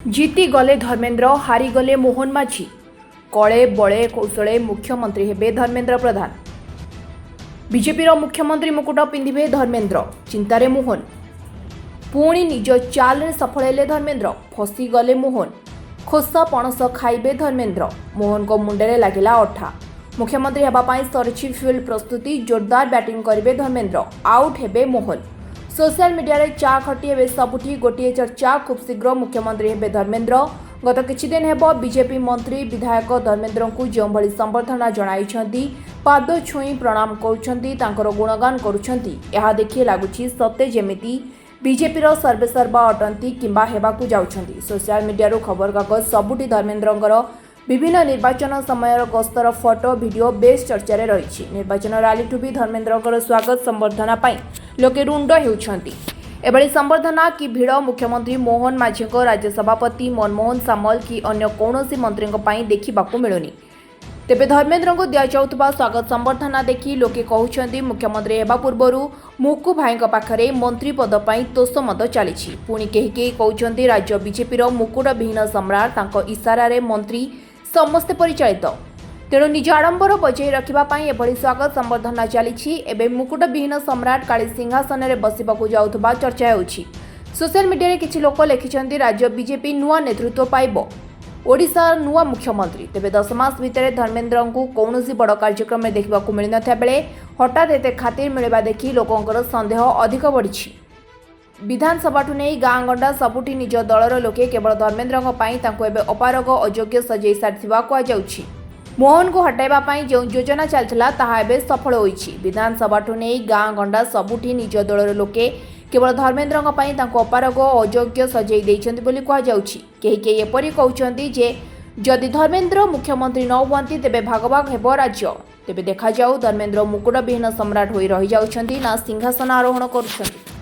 जीति गले धर्मेन्द्र हारी गले मोहन माझी कले बले कौशले मुख्यमंत्री हेबे धर्मेन्द्र प्रधान। बीजेपीर मुख्यमंत्री मुकुट पिंधिबे धर्मेन्द्र चिंतारे मोहन। पुणी निज चाल सफल हेले धर्मेन्द्र फसी गले मोहन। खोसा पणस खाइबे धर्मेन्द्र मोहन को मुंडे लगिला अठा। मुख्यमंत्री हेबा पाई सरिछि फील्ड प्रस्तुति जोरदार बैटिंग करिबे धर्मेन्द्र आउट हेबे मोहन। सोशल मीडिया रे चा खटी हेबे सबुठी गोटे चर्चा खूब शीघ्र मुख्यमंत्री हेबे धर्मेन्द्र। गत किछि दिन हेब बीजेपी मंत्री विधायक धर्मेन्द्र को जो भली संबर्धना जणाइछंती पाद छुई प्रणाम करुछंती तांकर गुणगान करुछंती एहा देखि लागुछि सते जेमिति बीजेपी रो सर्वेसर्वा अटंती किंबा हेबाकू जाउछंती। सोशल मीडिया रो खबर कागज सबुठी धर्मेन्द्रंकर विभिन्न निर्वाचन समयर गस्तर फोटो वीडियो बेस चर्चा रे रहिछि। निर्वाचन रैली ठु भी धर्मेन्द्रंकर स्वागत संबर्धना पाई लोके रुंड हेउछंती। एभली संबर्धना की भिड़ मुख्यमंत्री मोहन माझी को राज्य सभापति मनमोहन सामल की अन्य कौनसी मंत्री पाई देखिबाकू मिलुनी। तेबे धर्मेन्द्र को दिया जाउतबा स्वागत संबर्धना देखि लोके कहउछंती मुख्यमंत्री हेबा पूर्वरु मुकु भाईक पाखरे मंत्री पद पाई तोषमद चलीछि। पुणी केही केही कहउछंती राज्य बीजेपी रो मुकुट विहीन सम्राट तांको इशारा रे मंत्री समस्ते परिचालित तेणु निज आडंबर बजाई रखिबा पाई एभली स्वागत संबर्धना चलीछि। एबे मुकुट विहीन सम्राट काली सिंहासन रे बसिबाकू जाउतबा चर्चा हेउछि। सोशल मीडिया रे किछि लोक लिखिछंती राज्य बीजेपी नुआ नेतृत्व पाइबो ओडिशा नुआ मुख्यमंत्री। तेबे 10 मास भितर धर्मेन्द्र को कौनसी बड़ कार्यक्रम में देखिबाकू मिलि नथिया बेले हठात एते खातिर मिलबा देखि लोकंकर संदेह अधिक बढ़िछि। विधानसभा नै गाँ गंडा सबुठी निज दलर लोके केवल धर्मेन्द्र पाई तांको एबे अपारग अयोग्य सजै सारिथिबा कुआ जाउछि। मोहन को हटाइबा पाई जो योजना चलथिला ताहा एबे सफल होईछि। विधानसभा नै गाँ गंडा सबुठी निज दलर लोके केवल धर्मेन्द्र पाई तांको अपारग अयोग्य सजै दैछन्ति बोली कुआ जाउछि। केही केही एपरि कहउछन्ति जे जदि धर्मेन्द्र मुख्यमंत्री न हुअन्ति तेबे भागभाग हेबो राज्य। तेबे देखा जाऊ धर्मेन्द्र मुकुट विहीन सम्राट होई रहि जाउछन्ति ना सिंहासन आरोहण करुछन्ति।